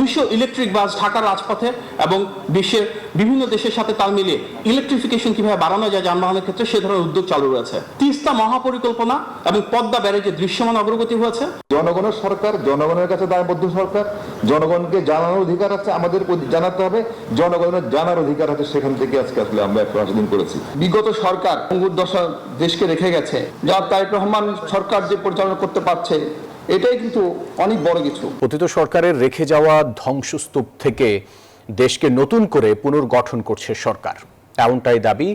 200 electric bus ঢাকার রাজপথে এবং বিশ্বের বিভিন্ন দেশের সাথে তাল মিলিয়ে ইলেকট্রিফিকেশন কিভাবে বাড়ানো যায় যানবাহনের ক্ষেত্রে সে ধরনের উদ্যোগ চালু রয়েছে। তিস্তা মহাপরিকল্পনা এবং পদ্মা ব্যারেজে দৃশ্যমান অগ্রগতি হয়েছে। জনগণের সরকার, জনগণের কাছে দায়বদ্ধ সরকার, জনগণকে জানানোর অধিকার আছে, আমাদের জানাতে হবে, জনগণের জানার অধিকার আছে। সেখান থেকে আজকে আসলে আমরা 180 দিন করেছি। বিগত সরকার পঙ্গুর দশা দেশকে রেখে গেছে, যা তারেক রহমান সরকার যে পরিচালনা করতে পারছে এটাই কিন্তু অনেক বড় কিছু। অতীত সরকারের রেখে যাওয়া ধ্বংসস্তূপ থেকে দেশকে নতুন করে পুনর্গঠন করছে সরকার, এমনটাই দাবি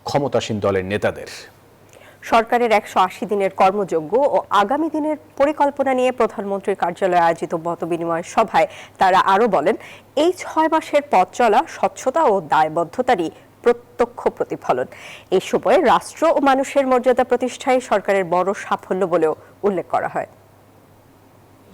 ক্ষমতাসীন দলের নেতাদের। সরকারের 180 দিনের কর্মযজ্ঞ ও আগামী দিনের পরিকল্পনা নিয়ে প্রধানমন্ত্রীর কার্যালয়ে আয়োজিত মতবিনিময় সভায় তারা আরও বলেন, এই 6 মাসের পথ চলা স্বচ্ছতা ও দায়বদ্ধতারই প্রত্যক্ষ প্রতিফলন। এই সময়ে রাষ্ট্র ও মানুষের মর্যাদা প্রতিষ্ঠায় সরকারের বড় সাফল্য বলেও উল্লেখ করা হয়।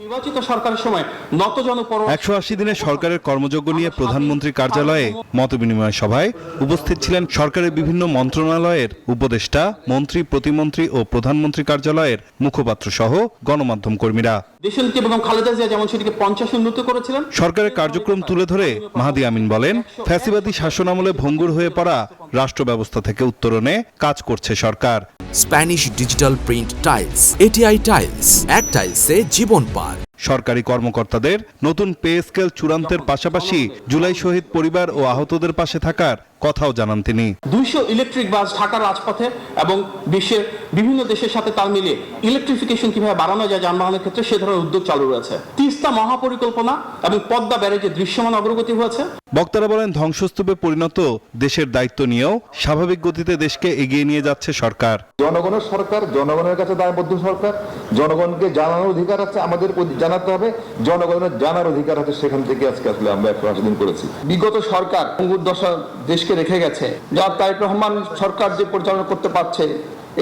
নির্বাচিত সরকারের সময় 180 দিনের সরকারের কর্মযজ্ঞ নিয়ে প্রধানমন্ত্রীর কার্যালয়ে মতবিনিময় সভায় উপস্থিত ছিলেন সরকারের বিভিন্ন মন্ত্রণালয়ের উপদেষ্টা, মন্ত্রী, প্রতিমন্ত্রী ও প্রধানমন্ত্রী কার্যালয়ের মুখপাত্র সহ গণমাধ্যম কর্মীরা। দেশনেত্রী বেগম খালেদা জিয়া যেমন সেটিকে 50 উন্নত করেছিলেন। সরকারের কার্যক্রম তুলে ধরে মাহাদি আমিন বলেন, ফ্যাসিবাদী শাসনামলে ভঙ্গুর হয়ে পড়া রাষ্ট্র ব্যবস্থা থেকে উত্তরণে কাজ করছে সরকার। Spanish digital print tiles, ATI tiles, এক টাইলসে জীবন পার। সরকারি কর্মকর্তাদের নতুন পে স্কেল চূড়ান্তের পাশাপাশি জুলাই শহীদ পরিবার ও আহতদের পাশে থাকার কথাও জানান তিনি। 200 ইলেকট্রিক বাস ঢাকার রাজপথে এবং বিশ্বের বিভিন্ন দেশের সাথে তাল মিলিয়ে ইলেকট্রিফিকেশন কিভাবে বাড়ানো যায় যানবাহনের ক্ষেত্রে সে ধরনের উদ্যোগ চালু রয়েছে। তিস্তা মহাপরিকল্পনা এবং পদ্মা ব্যারেজে দৃশ্যমান অগ্রগতি হয়েছে। বক্তারা বলেন, ধ্বংসস্তূপে পরিণত দেশের দায়িত্ব নিয়েও স্বাভাবিক গতিতে দেশকে এগিয়ে নিয়ে যাচ্ছে সরকার। জনগণের সরকার, জনগণের কাছে দায়বদ্ধ সরকার, জনগণকে জানানোর অধিকার আছে, আমাদের জানাতে হবে, জনগণের জানার অধিকার আছে। সেখান থেকে আজকে আসলে আমরা 180 দিন করেছি। বিগত সরকার পঙ্গুর দশা দেশকে রেখে গেছে, যা তারেক রহমান সরকার যে পরিচালনা করতে পারছে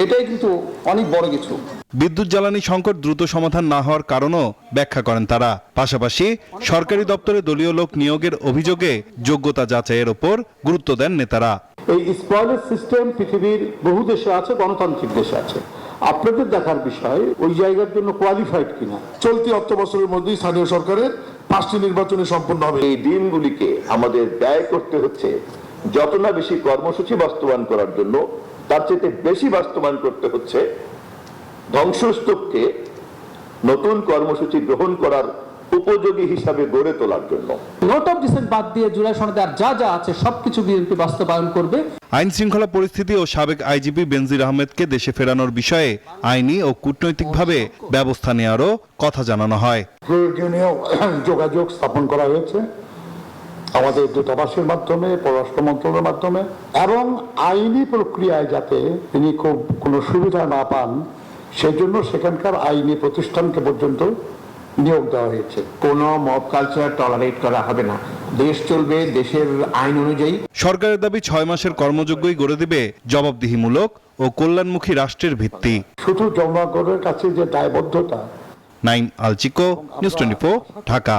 এটাই কিন্তু অনেক বড় কিছু। বিদ্যুৎ জ্বালানি সংকট দ্রুত সমাধান না হওয়ার কারণও ব্যাখ্যা করেন তারা। পাশাপাশি সরকারি দপ্তরে দলীয় লোক নিয়োগের অভিযোগে যোগ্যতা যাচাইয়ের ওপর গুরুত্ব দেন নেতারা। এই স্পয়লার সিস্টেম পৃথিবীর বহু দেশে আছে, গণতান্ত্রিক দেশে আছে। আপনাদের দেখার বিষয় ওই জায়গার জন্য কোয়ালিফাইড কিনা। চলতি অর্থ বছরের মধ্যেই স্থানীয় সরকারের 5টি নির্বাচনে সম্পন্ন হবে। এই দিনগুলিকে আমাদের ব্যয় করতে হচ্ছে যত না বেশি কর্মসূচি বাস্তবায়ন করার জন্য, তার চেয়ে বেশি বাস্তবায়ন করতে হচ্ছে ধ্বংসস্তূপকে নতুন কর্মসূচি গ্রহণ করার উপযোগী হিসাবে গড়ে তোলার জন্য। নোট অফ ডিসেন্ট বাদ দিয়ে জুলাই সনদে আর যা যা আছে সবকিছু বিএনপি বাস্তবায়ন করবে। আইন শৃঙ্খলা পরিস্থিতি ও সাবেক আইজিপি বেনজির আহমেদকে দেশে ফেরানোর বিষয়ে আইনি ও কূটনৈতিকভাবে ব্যবস্থা নেওয়ারও কথা জানানো হয়। প্রয়োজনীয় যোগাযোগ স্থাপন করা হয়েছে আমাদের দূতাবাসের মাধ্যমে, পররাষ্ট্র মন্ত্রণালয়ের মাধ্যমে, এবং আইনি প্রক্রিয়ায় যাতে তিনি খুব কোনো সুবিধা না পান সেজন্য সেখানকার আইনি প্রতিষ্ঠানকে পর্যন্ত নিয়োগ দেওয়া হয়েছে। কোনো মব কালচার টলারেট করা হবে না, দেশ চলবে দেশের আইন অনুযায়ী। সরকারের দাবি 6 মাসের কর্মযজ্ঞই গড়ে দেবে জবাবদিহিমূলক ও কল্যাণমুখী রাষ্ট্রের ভিত্তি। শুধু জনগণের কাছে যে দায়বদ্ধতা। নাইম আল চিকো, নিউজ 24, ঢাকা।